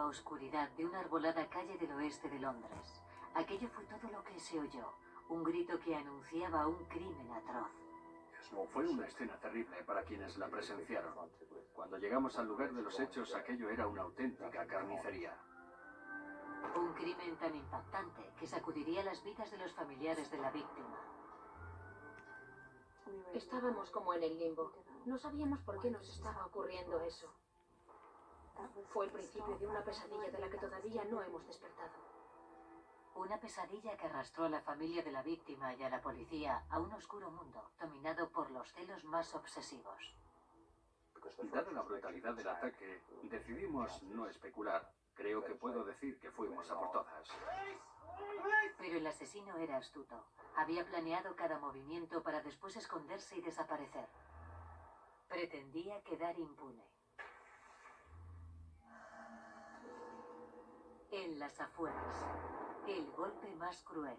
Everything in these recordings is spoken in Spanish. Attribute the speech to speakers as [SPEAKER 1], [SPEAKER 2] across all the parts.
[SPEAKER 1] tétrica oscuridad de una arbolada calle del oeste de Londres. Aquello fue todo lo que se oyó, un grito que anunciaba un crimen atroz.
[SPEAKER 2] Fue una escena terrible para quienes la presenciaron. Cuando llegamos al lugar de los hechos, aquello era una auténtica carnicería.
[SPEAKER 1] Un crimen tan impactante que sacudiría las vidas de los familiares de la víctima.
[SPEAKER 3] Estábamos como en el limbo. No sabíamos por qué nos estaba ocurriendo eso. Fue el principio de una pesadilla de la que todavía no hemos despertado.
[SPEAKER 1] Una pesadilla que arrastró a la familia de la víctima y a la policía a un oscuro mundo dominado por los celos más obsesivos.
[SPEAKER 2] Dada la brutalidad del ataque, decidimos no especular. Creo que puedo decir que fuimos a por todas.
[SPEAKER 1] Pero el asesino era astuto. Había planeado cada movimiento para después esconderse y desaparecer. Pretendía quedar impune. En las afueras, el golpe más cruel.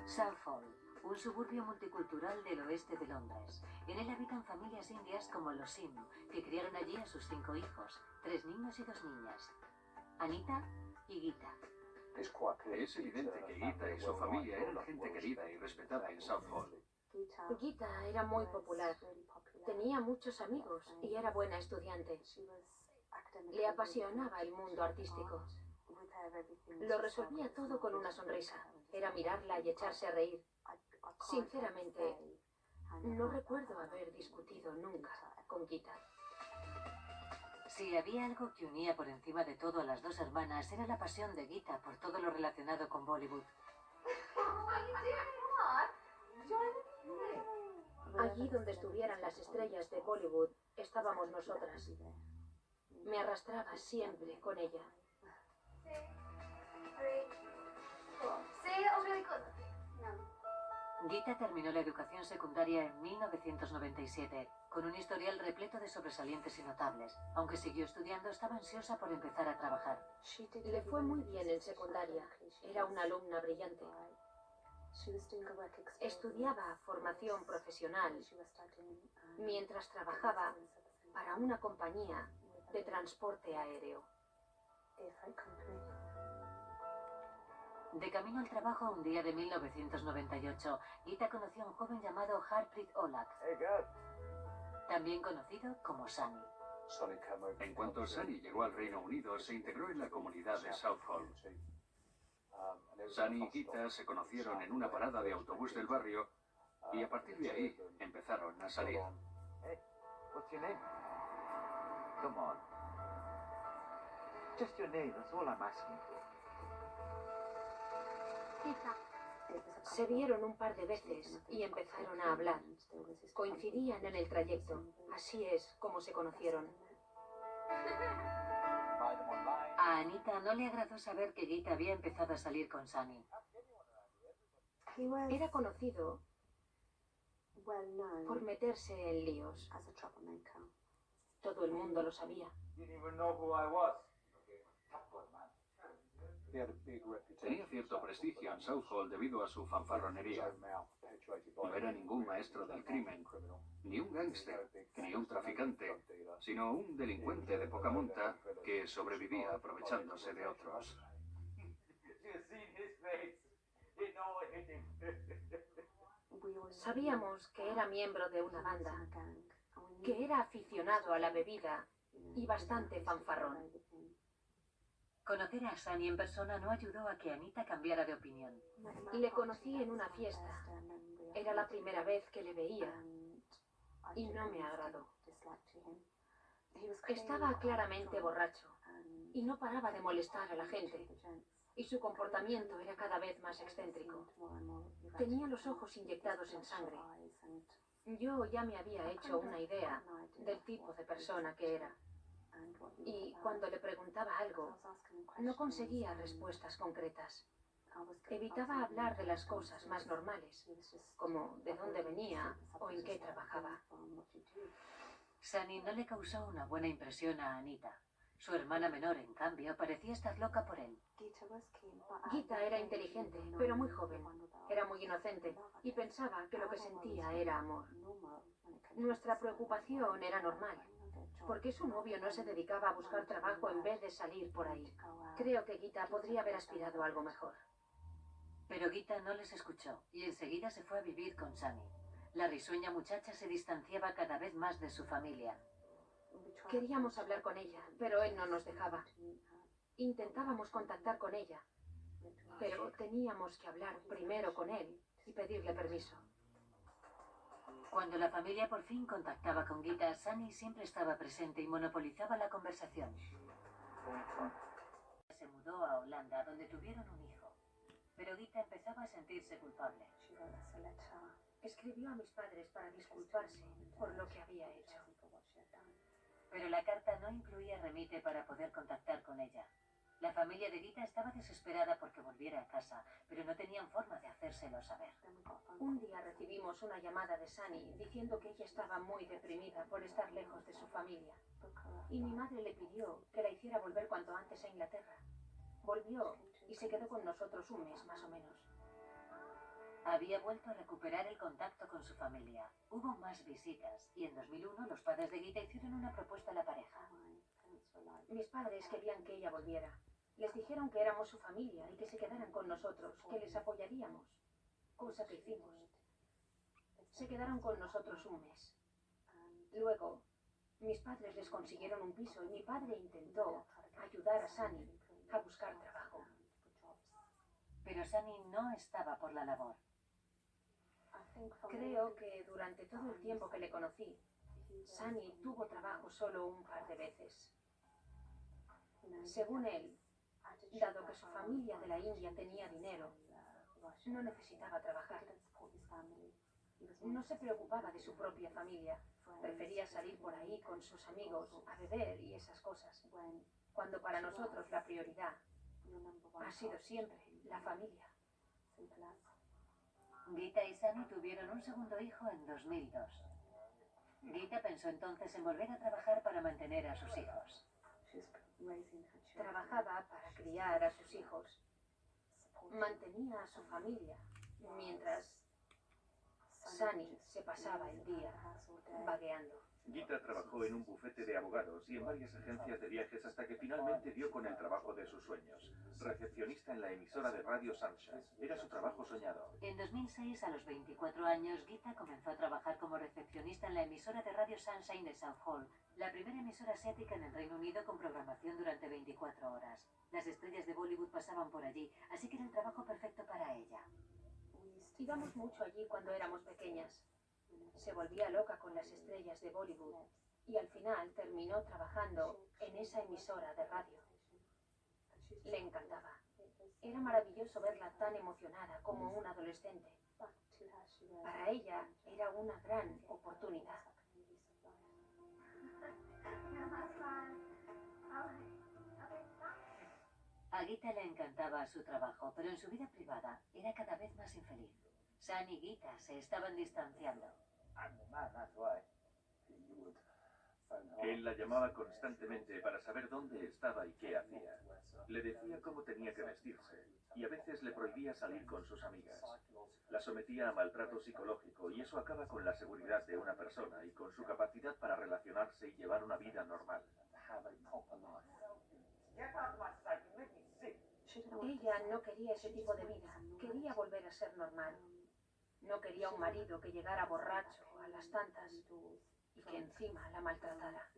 [SPEAKER 1] Southall, un suburbio multicultural del oeste de Londres. En él habitan familias indias como los Sim, que criaron allí a sus 5 hijos, 3 niños y 2 niñas. Anita y Gita.
[SPEAKER 2] Es evidente que Gita y su familia eran gente querida y respetada en Southall.
[SPEAKER 3] Gita era muy popular. Tenía muchos amigos y era buena estudiante. Le apasionaba el mundo artístico. Lo resolvía todo con una sonrisa. Era mirarla y echarse a reír. Sinceramente, no recuerdo haber discutido nunca con Gita.
[SPEAKER 1] Si había algo que unía por encima de todo a las 2 hermanas, era la pasión de Gita por todo lo relacionado con Bollywood.
[SPEAKER 3] Allí donde estuvieran las estrellas de Bollywood, estábamos nosotras. Me arrastraba siempre con ella.
[SPEAKER 1] Gita terminó la educación secundaria en 1997, con un historial repleto de sobresalientes y notables. Aunque siguió estudiando, estaba ansiosa por empezar a trabajar.
[SPEAKER 3] Le fue muy bien en secundaria. Era una alumna brillante. Estudiaba formación profesional mientras trabajaba para una compañía de transporte aéreo.
[SPEAKER 1] De camino al trabajo un día de 1998, Gita conoció a un joven llamado Harpreet Olak, también conocido como Sunny.
[SPEAKER 2] En cuanto Sunny llegó al Reino Unido, se integró en la comunidad de Southall. Sunny y Gita se conocieron en una parada de autobús del barrio y a partir de ahí empezaron a salir.
[SPEAKER 4] What's your name? Come on. Just your name, that's all I'm asking for.
[SPEAKER 3] Se vieron un par de veces y empezaron a hablar. Coincidían en el trayecto. Así es como se conocieron.
[SPEAKER 1] A Anita no le agradó saber que Gita había empezado a salir con Sunny.
[SPEAKER 3] Era conocido por meterse en líos. Todo el mundo lo sabía.
[SPEAKER 2] Tenía cierto prestigio en Southall debido a su fanfarronería. No era ningún maestro del crimen, ni un gángster, ni un traficante, sino un delincuente de poca monta que sobrevivía aprovechándose de otros.
[SPEAKER 3] Sabíamos que era miembro de una banda, que era aficionado a la bebida y bastante fanfarrón.
[SPEAKER 1] Conocer a Sunny en persona no ayudó a que Anita cambiara de opinión.
[SPEAKER 3] Le conocí en una fiesta. Era la primera vez que le veía y no me agradó. Estaba claramente borracho y no paraba de molestar a la gente. Y su comportamiento era cada vez más excéntrico. Tenía los ojos inyectados en sangre. Yo ya me había hecho una idea del tipo de persona que era. Y cuando le preguntaba algo, no conseguía respuestas concretas. Evitaba hablar de las cosas más normales, como de dónde venía o en qué trabajaba.
[SPEAKER 1] Sunny no le causó una buena impresión a Anita. Su hermana menor, en cambio, parecía estar loca por él.
[SPEAKER 3] Gita era inteligente, pero muy joven. Era muy inocente y pensaba que lo que sentía era amor. Nuestra preocupación era normal. ¿Por qué su novio no se dedicaba a buscar trabajo en vez de salir por ahí? Creo que Gita podría haber aspirado a algo mejor.
[SPEAKER 1] Pero Gita no les escuchó y enseguida se fue a vivir con Sunny. La risueña muchacha se distanciaba cada vez más de su familia.
[SPEAKER 3] Queríamos hablar con ella, pero él no nos dejaba. Intentábamos contactar con ella, pero teníamos que hablar primero con él y pedirle permiso.
[SPEAKER 1] Cuando la familia por fin contactaba con Gita, Sunny siempre estaba presente y monopolizaba la conversación. Se mudó a Holanda, donde tuvieron un hijo. Pero Gita empezaba a sentirse culpable.
[SPEAKER 3] Escribió a mis padres para disculparse por lo que había hecho.
[SPEAKER 1] Pero la carta no incluía remite para poder contactar con ella. La familia de Gita estaba desesperada porque volviera a casa, pero no tenían forma de hacérselo saber.
[SPEAKER 3] Un día recibimos una llamada de Sunny diciendo que ella estaba muy deprimida por estar lejos de su familia. Y mi madre le pidió que la hiciera volver cuanto antes a Inglaterra. Volvió y se quedó con nosotros un mes más o menos.
[SPEAKER 1] Había vuelto a recuperar el contacto con su familia. Hubo más visitas y en 2001 los padres de Gita hicieron una propuesta a la pareja.
[SPEAKER 3] Mis padres querían que ella volviera. Les dijeron que éramos su familia y que se quedaran con nosotros, que les apoyaríamos. Cosa que hicimos. Se quedaron con nosotros un mes. Luego, mis padres les consiguieron un piso y mi padre intentó ayudar a Sunny a buscar trabajo.
[SPEAKER 1] Pero Sunny no estaba por la labor.
[SPEAKER 3] Creo que durante todo el tiempo que le conocí, Sunny tuvo trabajo solo un par de veces. Según él, dado que su familia de la India tenía dinero, no necesitaba trabajar. No se preocupaba de su propia familia. Prefería salir por ahí con sus amigos a beber y esas cosas. Cuando para nosotros la prioridad ha sido siempre la familia.
[SPEAKER 1] Gita y Sunny tuvieron un segundo hijo en 2002. Gita pensó entonces en volver a trabajar para mantener a sus hijos.
[SPEAKER 3] Trabajaba para criar a sus hijos. Mantenía a su familia, mientras Sunny se pasaba el día vagueando.
[SPEAKER 5] Gita trabajó en un bufete de abogados y en varias agencias de viajes hasta que finalmente dio con el trabajo de sus sueños. Recepcionista en la emisora de radio Sunshine. Era su trabajo soñado.
[SPEAKER 1] En 2006, a los 24 años, Gita comenzó a trabajar como recepcionista en la emisora de radio Sunshine de Southall, la primera emisora asiática en el Reino Unido con programación durante 24 horas. Las estrellas de Bollywood pasaban por allí, así que era el trabajo perfecto para ella.
[SPEAKER 3] Íbamos mucho allí cuando éramos pequeñas. Se volvía loca con las estrellas de Bollywood y al final terminó trabajando en esa emisora de radio. Le encantaba. Era maravilloso verla tan emocionada como una adolescente. Para ella era una gran oportunidad.
[SPEAKER 1] A Gita le encantaba su trabajo, pero en su vida privada era cada vez más infeliz. Sunny y Gita se estaban distanciando.
[SPEAKER 5] Él la llamaba constantemente para saber dónde estaba y qué hacía. Le decía cómo tenía que vestirse y a veces le prohibía salir con sus amigas. La sometía a maltrato psicológico y eso acaba con la seguridad de una persona y con su capacidad para relacionarse y llevar una vida normal.
[SPEAKER 3] Ella no quería ese tipo de vida. Quería volver a ser normal. No quería un marido que llegara borracho a las tantas y que encima la maltratara.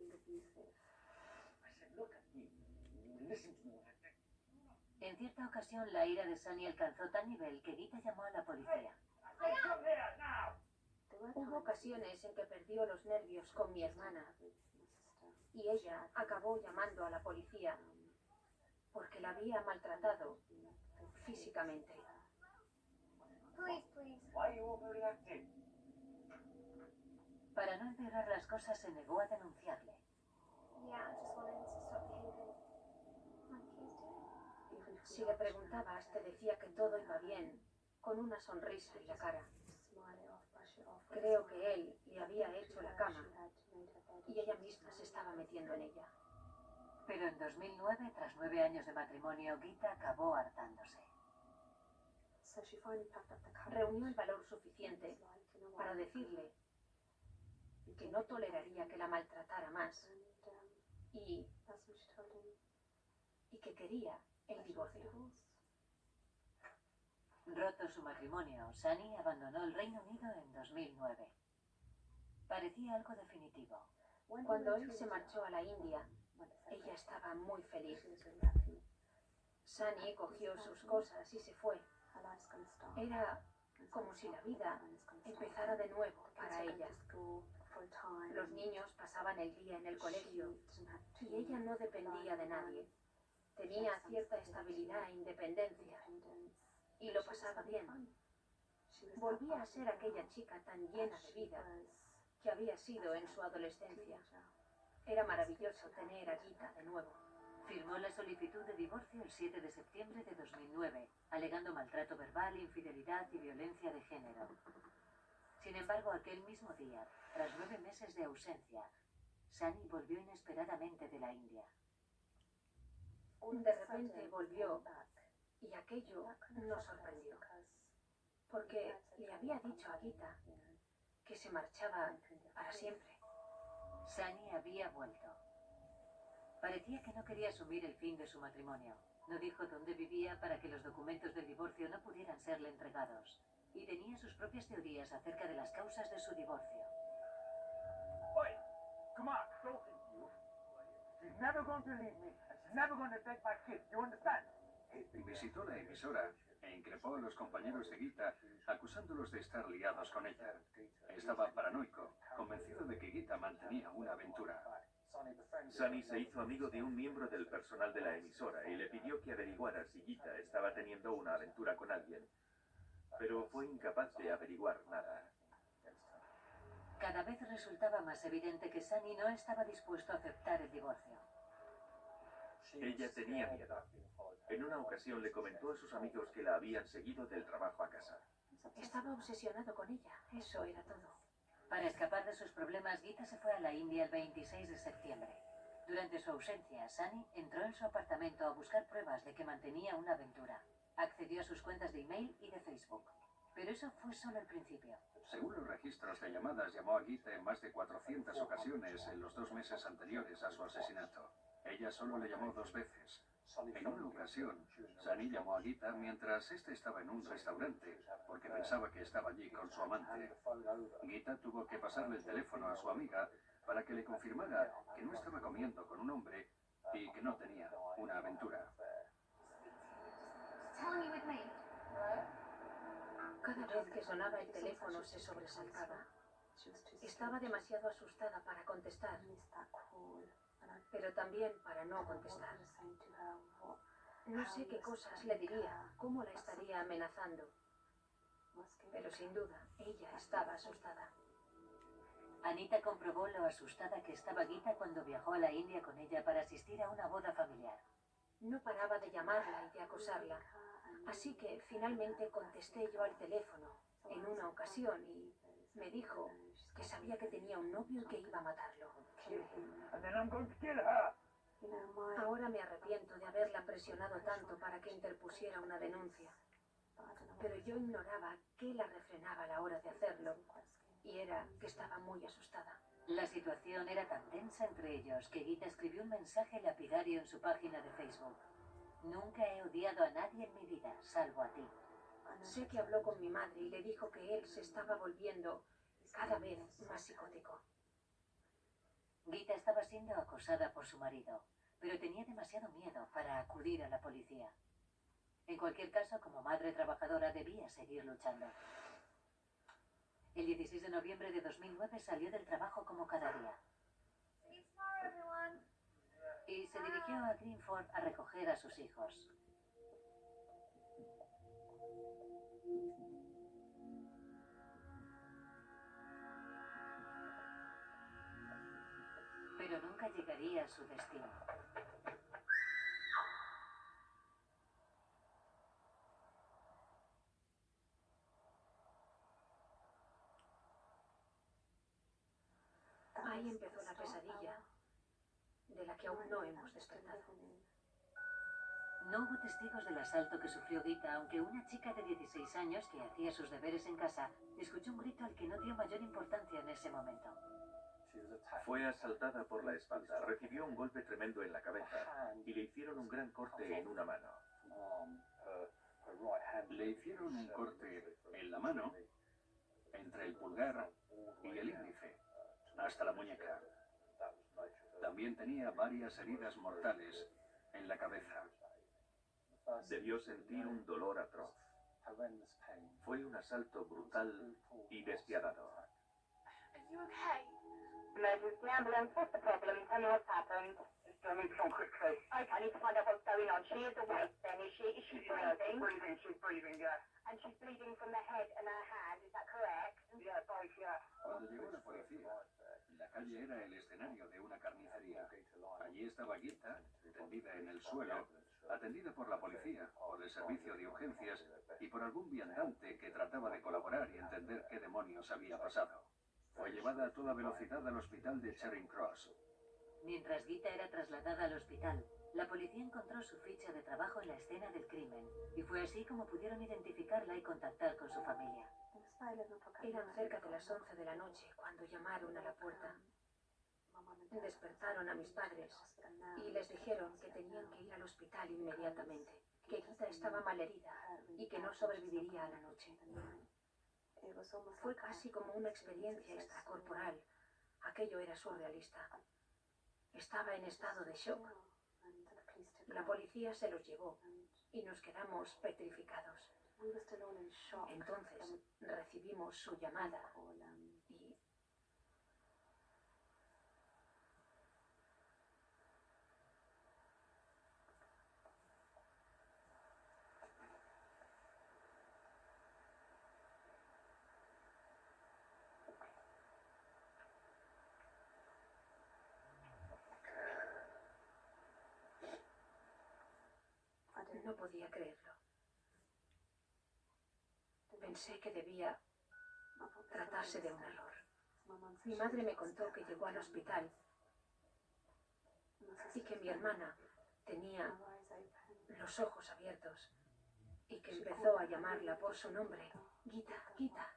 [SPEAKER 1] En cierta ocasión, la ira de Sunny alcanzó tal nivel que Gita llamó a la policía.
[SPEAKER 3] Hubo ocasiones en que perdió los nervios con mi hermana y ella acabó llamando a la policía porque la había maltratado físicamente.
[SPEAKER 1] Para no empeorar las cosas, se negó a denunciarle.
[SPEAKER 3] Si le preguntabas, te decía que todo iba bien, con una sonrisa en la cara. Creo que él le había hecho la cama y ella misma se estaba metiendo en ella.
[SPEAKER 1] Pero en 2009, tras 9 años de matrimonio, Gita acabó hartándose.
[SPEAKER 3] Reunió el valor suficiente para decirle que no toleraría que la maltratara más y que quería el divorcio.
[SPEAKER 1] Roto su matrimonio, Sunny abandonó el Reino Unido en 2009. Parecía algo definitivo.
[SPEAKER 3] Cuando él se marchó a la India, ella estaba muy feliz. Sunny cogió sus cosas y se fue. Era como si la vida empezara de nuevo para ella. Los niños pasaban el día en el colegio y ella no dependía de nadie. Tenía cierta estabilidad e independencia y lo pasaba bien. Volvía a ser aquella chica tan llena de vida que había sido en su adolescencia. Era maravilloso tener a Gita de nuevo.
[SPEAKER 1] Firmó la solicitud de divorcio el 7 de septiembre de 2009, alegando maltrato verbal, infidelidad y violencia de género. Sin embargo, aquel mismo día, tras 9 meses de ausencia, Sunny volvió inesperadamente de la India.
[SPEAKER 3] De repente volvió y aquello nos sorprendió, porque le había dicho a Gita que se marchaba para siempre.
[SPEAKER 1] Sunny había vuelto. Parecía que no quería asumir el fin de su matrimonio. No dijo dónde vivía para que los documentos del divorcio no pudieran serle entregados. Y tenía sus propias teorías acerca de las causas de su divorcio.
[SPEAKER 4] Oi, come on, talking to you. She's never going to leave me, and she's never going to take my kids. You understand?
[SPEAKER 2] Visitó la emisora e increpó a los compañeros de Gita, acusándolos de estar liados con ella. Estaba paranoico, convencido de que Gita mantenía una aventura.
[SPEAKER 5] Sunny se hizo amigo de un miembro del personal de la emisora y le pidió que averiguara si Gita estaba teniendo una aventura con alguien, pero fue incapaz de averiguar nada.
[SPEAKER 1] Cada vez resultaba más evidente que Sunny no estaba dispuesto a aceptar el divorcio.
[SPEAKER 5] Ella tenía miedo. En una ocasión le comentó a sus amigos que la habían seguido del trabajo a casa.
[SPEAKER 3] Estaba obsesionado con ella, eso era todo.
[SPEAKER 1] Para escapar de sus problemas, Gita se fue a la India el 26 de septiembre. Durante su ausencia, Sunny entró en su apartamento a buscar pruebas de que mantenía una aventura. Accedió a sus cuentas de email y de Facebook. Pero eso fue solo el principio.
[SPEAKER 2] Según los registros de llamadas, llamó a Gita en más de 400 ocasiones en los 2 meses anteriores a su asesinato. Ella solo le llamó 2 veces. En una ocasión, Sunny llamó a Gita mientras este estaba en un restaurante, porque pensaba que estaba allí con su amante. Gita tuvo que pasarle el teléfono a su amiga para que le confirmara que no estaba comiendo con un hombre y que no tenía una aventura.
[SPEAKER 3] Cada vez que sonaba el teléfono se sobresaltaba. Estaba demasiado asustada para contestar, pero también para no contestar. No sé qué cosas le diría, cómo la estaría amenazando, pero sin duda, ella estaba asustada.
[SPEAKER 1] Anita comprobó lo asustada que estaba Gita cuando viajó a la India con ella para asistir a una boda familiar.
[SPEAKER 3] No paraba de llamarla y de acosarla, así que finalmente contesté yo al teléfono en una ocasión y me dijo que sabía que tenía un novio y que iba a matarlo. Ahora me arrepiento de haberla presionado tanto para que interpusiera una denuncia, pero yo ignoraba qué la refrenaba a la hora de hacerlo, y era que estaba muy asustada.
[SPEAKER 1] La situación era tan tensa entre ellos que Gita escribió un mensaje lapidario en su página de Facebook. Nunca he odiado a nadie en mi vida, salvo a ti.
[SPEAKER 3] Sé que habló con mi madre y le dijo que él se estaba volviendo cada vez más psicótico.
[SPEAKER 1] Gita estaba siendo acosada por su marido, pero tenía demasiado miedo para acudir a la policía. En cualquier caso, como madre trabajadora, debía seguir luchando. El 16 de noviembre de 2009 salió del trabajo como cada día. Y se dirigió a Greenford a recoger a sus hijos. Pero nunca llegaría a su destino.
[SPEAKER 3] Ahí empezó la pesadilla, de la que aún no hemos despertado.
[SPEAKER 1] No hubo testigos del asalto que sufrió Gita, aunque una chica de 16 años que hacía sus deberes en casa escuchó un grito al que no dio mayor importancia en ese momento.
[SPEAKER 5] Fue asaltada por la espalda, recibió un golpe tremendo en la cabeza y le hicieron un gran corte en una mano.
[SPEAKER 2] Le hicieron un corte en la mano, entre el pulgar y el índice, hasta la muñeca. También tenía varias heridas mortales en la cabeza.
[SPEAKER 5] Debió sentir un dolor atroz. Fue un asalto brutal y despiadado.
[SPEAKER 6] Are you okay?
[SPEAKER 7] Emergency ambulance, what's the problem? Tell me what's happened.
[SPEAKER 4] Coming from quickly.
[SPEAKER 7] Okay, I need to find out what's going on. She is awake then, is she? Is she breathing?
[SPEAKER 4] She's breathing, yeah.
[SPEAKER 7] And she's bleeding from the head and her hand, is that correct?
[SPEAKER 4] Yeah, both, yeah.
[SPEAKER 2] Cuando llegó la policía, la calle era el escenario de una carnicería. Allí estaba Gita, tendida en el suelo, atendida por la policía, por el servicio de urgencias y por algún viandante que trataba de colaborar y entender qué demonios había pasado. Fue llevada a toda velocidad al hospital de Charing Cross.
[SPEAKER 1] Mientras Gita era trasladada al hospital, la policía encontró su ficha de trabajo en la escena del crimen y fue así como pudieron identificarla y contactar con su familia.
[SPEAKER 3] Eran cerca de las 11 de la noche cuando llamaron a la puerta. Despertaron a mis padres y les dijeron que tenían que ir al hospital inmediatamente, que Gita estaba malherida y que no sobreviviría a la noche. Fue casi como una experiencia extracorporal. Aquello era surrealista. Estaba en estado de shock. La policía se los llevó y nos quedamos petrificados. Entonces recibimos su llamada y... No podía creerlo. Pensé que debía tratarse de un error. Mi madre me contó que llegó al hospital y que mi hermana tenía los ojos abiertos y que empezó a llamarla por su nombre. Gita, Gita.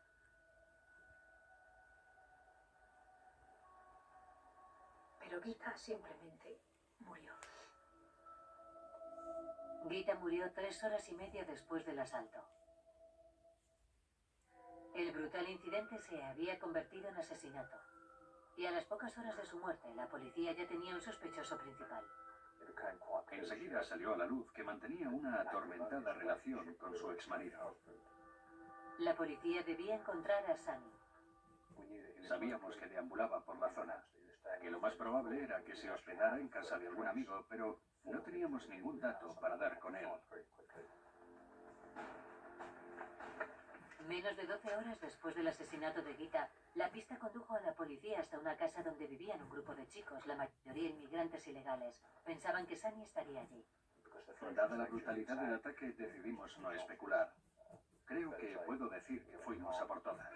[SPEAKER 3] Pero Gita simplemente murió.
[SPEAKER 1] Gita murió 3 horas y media después del asalto. El brutal incidente se había convertido en asesinato. Y a las pocas horas de su muerte, la policía ya tenía un sospechoso principal.
[SPEAKER 2] Enseguida salió a la luz que mantenía una atormentada relación con su exmarido.
[SPEAKER 1] La policía debía encontrar a Sunny.
[SPEAKER 2] Sabíamos que deambulaba por la zona, que lo más probable era que se hospedara en casa de algún amigo, pero no teníamos ningún dato para dar con él.
[SPEAKER 1] Menos de 12 horas después del asesinato de Gita, la pista condujo a la policía hasta una casa donde vivían un grupo de chicos, la mayoría inmigrantes ilegales. Pensaban que Sunny estaría allí.
[SPEAKER 2] Dada la brutalidad del ataque, decidimos no especular. Creo que puedo decir que fuimos a por todas.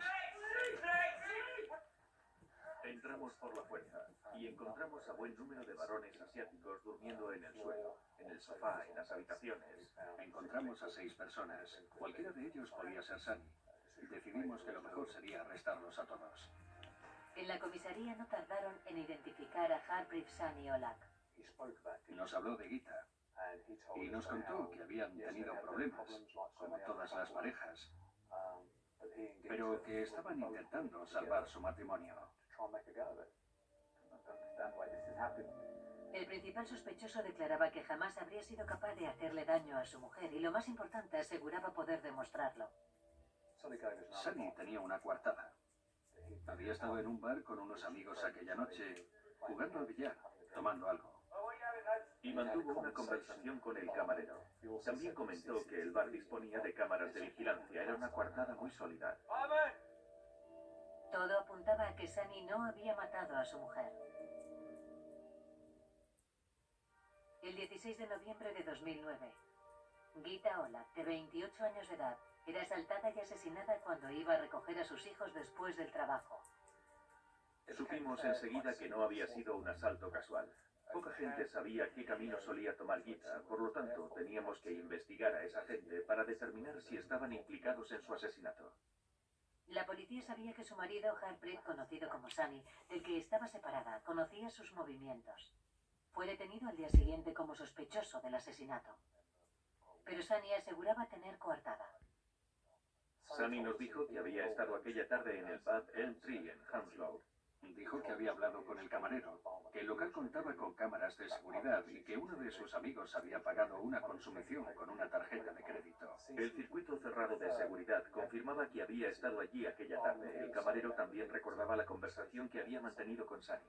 [SPEAKER 5] Entramos por la puerta y encontramos a buen número de varones asiáticos durmiendo en el suelo, en el sofá, en las habitaciones.
[SPEAKER 2] Encontramos a 6 personas. Cualquiera de ellos podía ser Sunny. Decidimos que lo mejor sería arrestarlos a todos.
[SPEAKER 1] En la comisaría no tardaron en identificar a Harpreet Sunny Olak.
[SPEAKER 2] Nos habló de Gita y nos contó que habían tenido problemas, como todas las parejas, pero que estaban intentando salvar su matrimonio.
[SPEAKER 1] El principal sospechoso declaraba que jamás habría sido capaz de hacerle daño a su mujer y, lo más importante, aseguraba poder demostrarlo.
[SPEAKER 2] Sunny tenía una coartada. Había estado en un bar con unos amigos aquella noche, jugando al billar, tomando algo.
[SPEAKER 5] Y mantuvo una conversación con el camarero. También comentó que el bar disponía de cámaras de vigilancia. Era una coartada muy sólida.
[SPEAKER 1] Todo apuntaba a que Sunny no había matado a su mujer. El 16 de noviembre de 2009, Gita Olak, de 28 años de edad, era asaltada y asesinada cuando iba a recoger a sus hijos después del trabajo.
[SPEAKER 5] Supimos enseguida que no había sido un asalto casual. Poca gente sabía qué camino solía tomar Gita, por lo tanto teníamos que investigar a esa gente para determinar si estaban implicados en su asesinato.
[SPEAKER 1] La policía sabía que su marido, Harpreet, conocido como Sunny, del que estaba separada, conocía sus movimientos. Fue detenido al día siguiente como sospechoso del asesinato. Pero Sunny aseguraba tener coartada.
[SPEAKER 5] Sunny nos dijo que había estado aquella tarde en el pub Elm Tree en Hounslow.
[SPEAKER 2] Dijo que había hablado con el camarero, que el local contaba con cámaras de seguridad y que uno de sus amigos había pagado una consumición con una tarjeta de crédito.
[SPEAKER 5] El circuito cerrado de seguridad confirmaba que había estado allí aquella tarde. El camarero también recordaba la conversación que había mantenido con Sunny.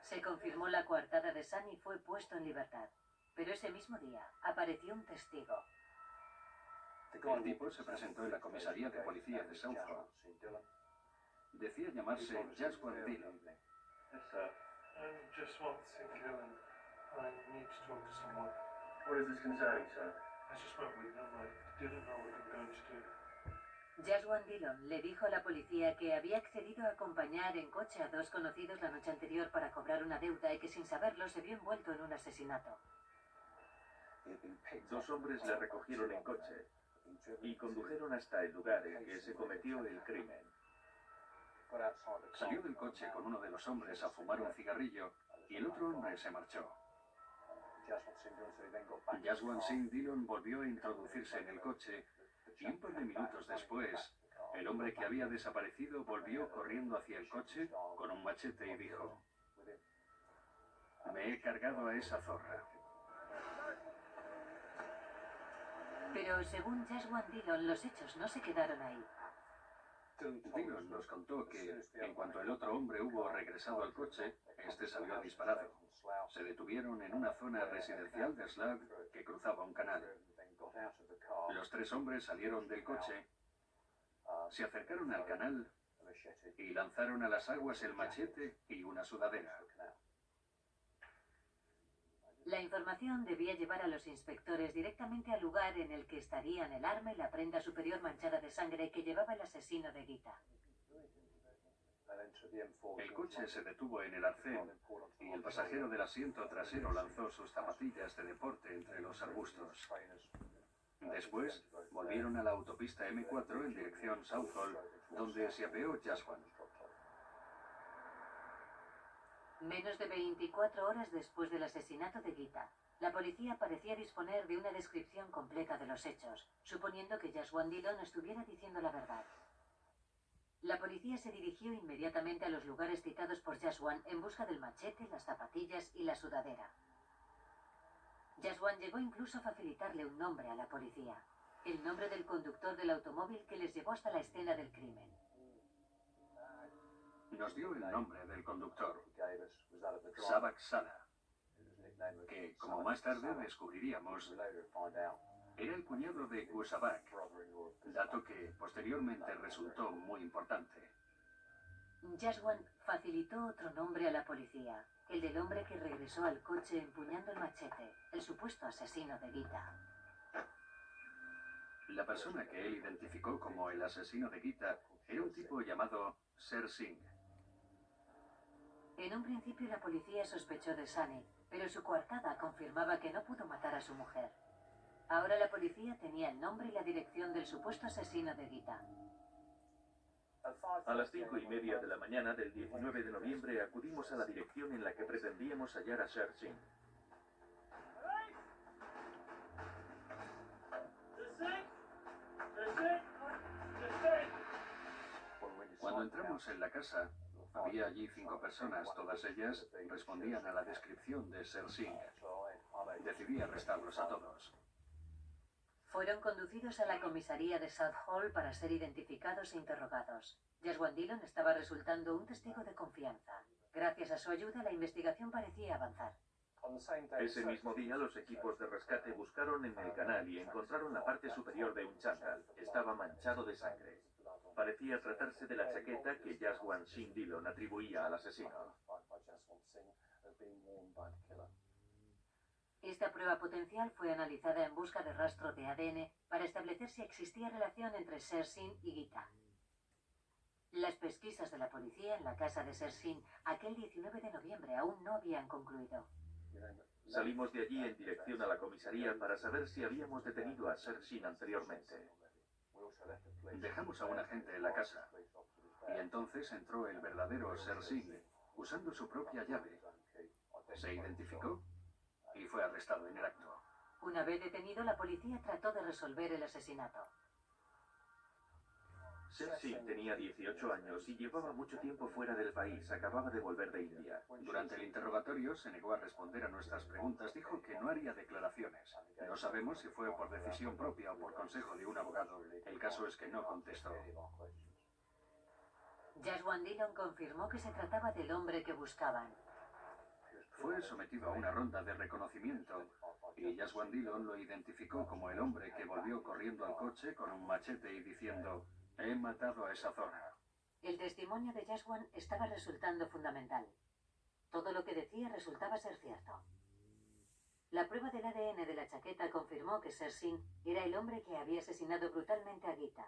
[SPEAKER 1] Se confirmó la coartada de Sunny y fue puesto en libertad. Pero ese mismo día apareció un testigo.
[SPEAKER 2] El tipo se presentó en la comisaría de policía de Southall. Decía llamarse Jaswan Dillon.
[SPEAKER 8] Just want to see Gillen. I need to talk to someone.
[SPEAKER 5] What is this concerning, sir?
[SPEAKER 8] I just spoke with them. I didn't know what they were going to do.
[SPEAKER 1] Jaswan Dillon le dijo a la policía que había accedido a acompañar en coche a dos conocidos la noche anterior para cobrar una deuda y que sin saberlo se vio envuelto en un asesinato.
[SPEAKER 5] Dos hombres le recogieron en coche y condujeron hasta el lugar en que se cometió el crimen.
[SPEAKER 2] Salió del coche con uno de los hombres a fumar un cigarrillo y el otro hombre se marchó. Jaswan Singh Dillon volvió a introducirse en el coche y un par de minutos después, el hombre que había desaparecido volvió corriendo hacia el coche con un machete y dijo: "Me he cargado a esa zorra".
[SPEAKER 1] Pero según Jaswan Dillon, los hechos no se quedaron ahí.
[SPEAKER 2] Dillon nos contó que, en cuanto el otro hombre hubo regresado al coche, este salió disparado. Se detuvieron en una zona residencial de Slough que cruzaba un canal. Los tres hombres salieron del coche, se acercaron al canal y lanzaron a las aguas el machete y una sudadera.
[SPEAKER 1] La información debía llevar a los inspectores directamente al lugar en el que estarían el arma y la prenda superior manchada de sangre que llevaba el asesino de Gita.
[SPEAKER 2] El coche se detuvo en el arcén y el pasajero del asiento trasero lanzó sus zapatillas de deporte entre los arbustos. Después, volvieron a la autopista M4 en dirección Southall, donde se apeó Jaswan.
[SPEAKER 1] Menos de 24 horas después del asesinato de Gita, la policía parecía disponer de una descripción completa de los hechos, suponiendo que Jaswan Dillon estuviera diciendo la verdad. La policía se dirigió inmediatamente a los lugares citados por Jaswan en busca del machete, las zapatillas y la sudadera. Jaswan llegó incluso a facilitarle un nombre a la policía, el nombre del conductor del automóvil que les llevó hasta la escena del crimen.
[SPEAKER 2] Nos dio el nombre del conductor, Sabak Sala, que, como más tarde descubriríamos, era el cuñado de Gusabak, dato que posteriormente resultó muy importante.
[SPEAKER 1] Jaswan facilitó otro nombre a la policía, el del hombre que regresó al coche empuñando el machete, el supuesto asesino de Gita.
[SPEAKER 2] La persona que él identificó como el asesino de Gita era un tipo llamado Ser Singh.
[SPEAKER 1] En un principio la policía sospechó de Sunny, pero su coartada confirmaba que no pudo matar a su mujer. Ahora la policía tenía el nombre y la dirección del supuesto asesino de Gita.
[SPEAKER 5] A las 5:30 de la mañana del 19 de noviembre acudimos a la dirección en la que pretendíamos hallar a Ser Singh.
[SPEAKER 2] Cuando entramos en la casa, había allí 5 personas, todas ellas respondían a la descripción de Ser Singh. Decidí arrestarlos a todos.
[SPEAKER 1] Fueron conducidos a la comisaría de Southall para ser identificados e interrogados. Jaswan Dillon estaba resultando un testigo de confianza. Gracias a su ayuda, la investigación parecía avanzar.
[SPEAKER 5] Ese mismo día, los equipos de rescate buscaron en el canal y encontraron la parte superior de un chándal. Estaba manchado de sangre. Parecía tratarse de la chaqueta que Jaswan Singh Dillon atribuía al asesino.
[SPEAKER 1] Esta prueba potencial fue analizada en busca de rastro de ADN para establecer si existía relación entre Ser Singh y Gita. Las pesquisas de la policía en la casa de Ser Singh aquel 19 de noviembre aún no habían concluido.
[SPEAKER 5] Salimos de allí en dirección a la comisaría para saber si habíamos detenido a Sershin anteriormente.
[SPEAKER 2] Dejamos a un agente en la casa y entonces entró el verdadero Sershin usando su propia llave. Se identificó y fue arrestado en el acto.
[SPEAKER 1] Una vez detenido, la policía trató de resolver el asesinato.
[SPEAKER 5] Sershin tenía 18 años y llevaba mucho tiempo fuera del país. Acababa de volver de India.
[SPEAKER 2] Durante el interrogatorio se negó a responder a nuestras preguntas. Dijo que no haría declaraciones. No sabemos si fue por decisión propia o por consejo de un abogado. El caso es que no contestó.
[SPEAKER 1] Jaswant Dillon confirmó que se trataba del hombre que buscaban.
[SPEAKER 2] Fue sometido a una ronda de reconocimiento y Jaswant Dillon lo identificó como el hombre que volvió corriendo al coche con un machete y diciendo: «He matado a esa zorra».
[SPEAKER 1] El testimonio de Jaswant estaba resultando fundamental. Todo lo que decía resultaba ser cierto. La prueba del ADN de la chaqueta confirmó que Sershin era el hombre que había asesinado brutalmente a Gita.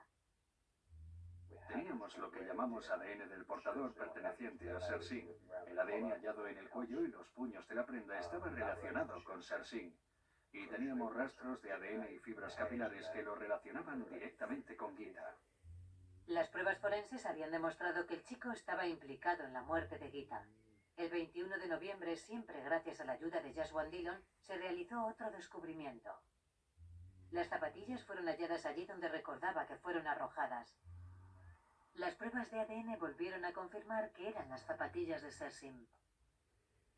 [SPEAKER 2] Teníamos lo que llamamos ADN del portador perteneciente a Sershin. El ADN hallado en el cuello y los puños de la prenda estaba relacionado con Sershin. Y teníamos rastros de ADN y fibras capilares que lo relacionaban directamente con Gita.
[SPEAKER 1] Las pruebas forenses habían demostrado que el chico estaba implicado en la muerte de Gita. El 21 de noviembre, siempre gracias a la ayuda de Jaswant Dillon, se realizó otro descubrimiento. Las zapatillas fueron halladas allí donde recordaba que fueron arrojadas. Las pruebas de ADN volvieron a confirmar que eran las zapatillas de Sershin.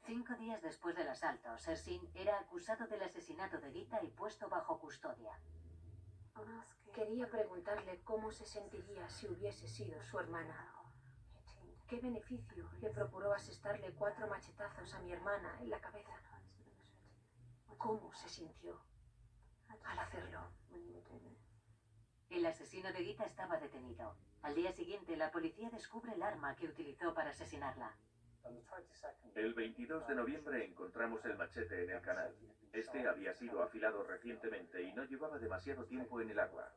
[SPEAKER 1] 5 días después del asalto, Sershin era acusado del asesinato de Gita y puesto bajo custodia.
[SPEAKER 3] Quería preguntarle cómo se sentiría si hubiese sido su hermana. ¿Qué beneficio le procuró asestarle 4 machetazos a mi hermana en la cabeza? ¿Cómo se sintió al hacerlo?
[SPEAKER 1] El asesino de Gita estaba detenido. Al día siguiente, la policía descubre el arma que utilizó para asesinarla.
[SPEAKER 5] El 22 de noviembre encontramos el machete en el canal. Este había sido afilado recientemente y no llevaba demasiado tiempo en el agua.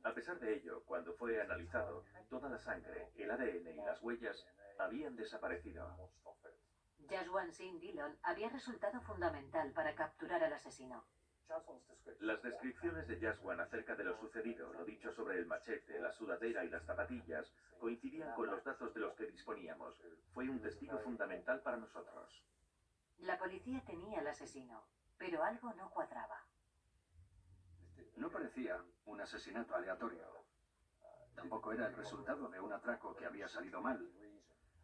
[SPEAKER 5] A pesar de ello, cuando fue analizado, toda la sangre, el ADN y las huellas habían desaparecido.
[SPEAKER 1] Jaswant Singh Dillon había resultado fundamental para capturar al asesino.
[SPEAKER 5] Las descripciones de Jaswant acerca de lo sucedido, lo dicho sobre el machete, la sudadera y las zapatillas, coincidían con los datos de los que disponíamos. Fue un testigo fundamental para nosotros.
[SPEAKER 1] La policía tenía al asesino, pero algo no cuadraba.
[SPEAKER 2] No parecía un asesinato aleatorio. Tampoco era el resultado de un atraco que había salido mal.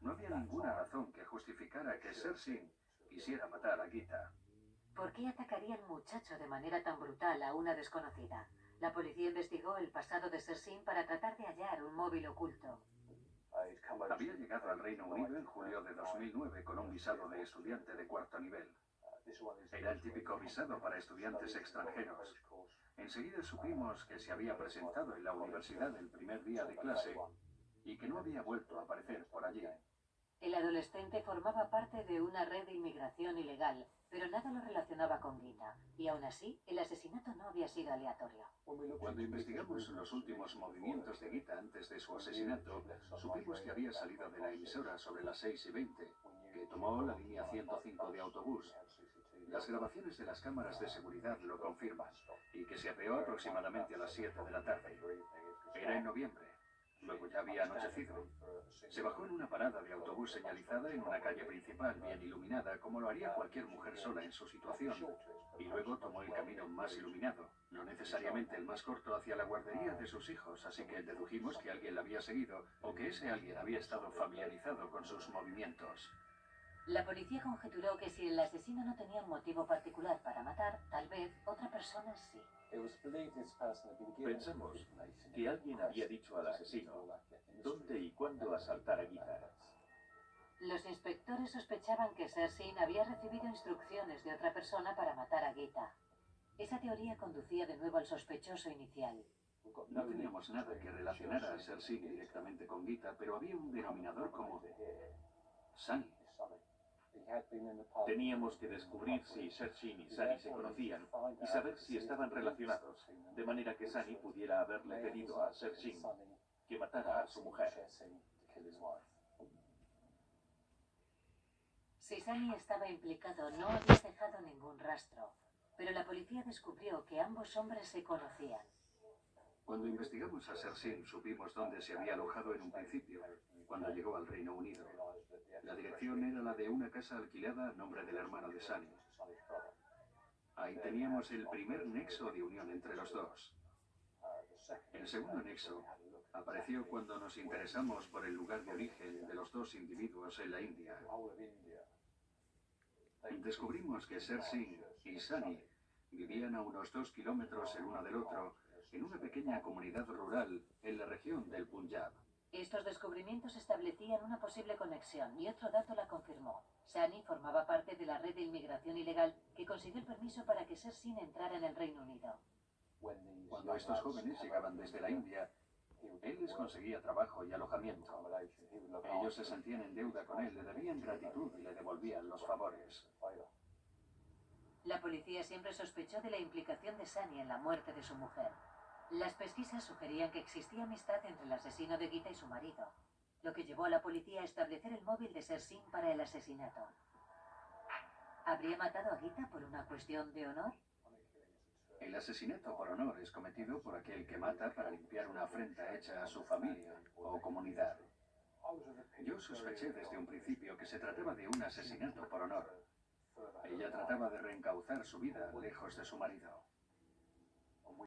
[SPEAKER 2] No había ninguna razón que justificara que Sershin quisiera matar a Gita.
[SPEAKER 1] ¿Por qué atacaría al muchacho de manera tan brutal a una desconocida? La policía investigó el pasado de Sershin para tratar de hallar un móvil oculto.
[SPEAKER 2] Había llegado al Reino Unido en julio de 2009 con un visado de estudiante de 4º nivel. Era el típico visado para estudiantes extranjeros. Enseguida supimos que se había presentado en la universidad el primer día de clase y que no había vuelto a aparecer por allí.
[SPEAKER 1] El adolescente formaba parte de una red de inmigración ilegal, pero nada lo relacionaba con Gita, y aún así, el asesinato no había sido aleatorio.
[SPEAKER 2] Cuando investigamos los últimos movimientos de Gita antes de su asesinato, supimos que había salido de la emisora sobre las 6:20, que tomó la línea 105 de autobús. Las grabaciones de las cámaras de seguridad lo confirman, y que se apeó aproximadamente a las 7 de la tarde. Era en noviembre. Luego ya había anochecido. Se bajó en una parada de autobús señalizada en una calle principal bien iluminada, como lo haría cualquier mujer sola en su situación. Y luego tomó el camino más iluminado, no necesariamente el más corto, hacia la guardería de sus hijos, así que dedujimos que alguien la había seguido o que ese alguien había estado familiarizado con sus movimientos.
[SPEAKER 1] La policía conjeturó que si el asesino no tenía un motivo particular para matar, tal vez otra persona sí.
[SPEAKER 5] Pensamos que alguien había dicho al asesino dónde y cuándo asaltar a Gita.
[SPEAKER 1] Los inspectores sospechaban que Sershin había recibido instrucciones de otra persona para matar a Gita. Esa teoría conducía de nuevo al sospechoso inicial.
[SPEAKER 2] No teníamos nada que relacionara a Sershin directamente con Gita, pero había un denominador común: Sunny.
[SPEAKER 5] Teníamos que descubrir si Sershin y Sunny se conocían y saber si estaban relacionados, de manera que Sunny pudiera haberle pedido a Sershin que matara a su mujer.
[SPEAKER 1] Si Sunny estaba implicado, no había dejado ningún rastro, pero la policía descubrió que ambos hombres se conocían.
[SPEAKER 2] Cuando investigamos a Sersin, supimos dónde se había alojado en un principio, cuando llegó al Reino Unido. La dirección era la de una casa alquilada a nombre del hermano de Sunny. Ahí teníamos el primer nexo de unión entre los dos. El segundo nexo apareció cuando nos interesamos por el lugar de origen de los dos individuos en la India. Descubrimos que Sersin y Sunny vivían a unos 2 kilómetros el uno del otro en una pequeña comunidad rural en la región del Punjab.
[SPEAKER 1] Estos descubrimientos establecían una posible conexión y otro dato la confirmó. Sunny formaba parte de la red de inmigración ilegal que consiguió el permiso para que Sersin entrara en el Reino Unido.
[SPEAKER 2] Cuando estos jóvenes llegaban desde la India, él les conseguía trabajo y alojamiento. Ellos se sentían en deuda con él, le debían gratitud y le devolvían los favores.
[SPEAKER 1] La policía siempre sospechó de la implicación de Sunny en la muerte de su mujer. Las pesquisas sugerían que existía amistad entre el asesino de Gita y su marido, lo que llevó a la policía a establecer el móvil de Sersin para el asesinato. ¿Habría matado a Gita por una cuestión de honor?
[SPEAKER 2] El asesinato por honor es cometido por aquel que mata para limpiar una afrenta hecha a su familia o comunidad. Yo sospeché desde un principio que se trataba de un asesinato por honor. Ella trataba de reencauzar su vida lejos de su marido.